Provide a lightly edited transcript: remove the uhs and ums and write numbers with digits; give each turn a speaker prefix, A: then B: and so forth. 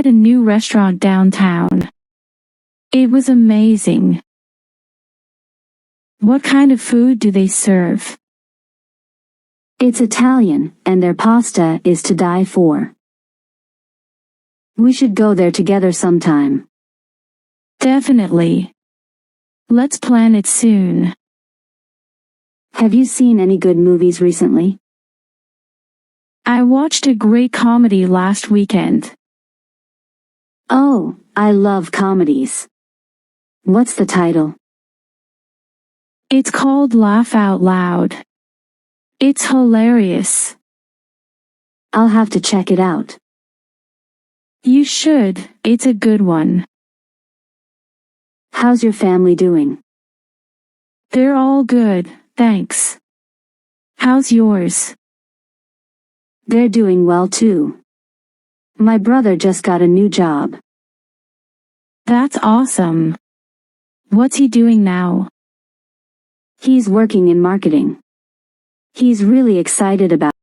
A: tried a new restaurant downtown. It was amazing. What kind of food do they serve?
B: It's Italian, and their pasta is to die for. We should go there together sometime.
A: Definitely. Let's plan it soon.
B: Have you seen any good movies recently?
A: I watched a great comedy last weekend.
B: Oh, I love comedies. What's the title?
A: It's called Laugh Out Loud. It's hilarious.
B: I'll have to check it out.
A: You should, it's a good one.
B: How's your family doing?
A: They're all good, thanks. How's yours?
B: They're doing well too. My brother just got a new job.
A: That's awesome. What's he doing now?
B: He's working in marketing. He's really excited about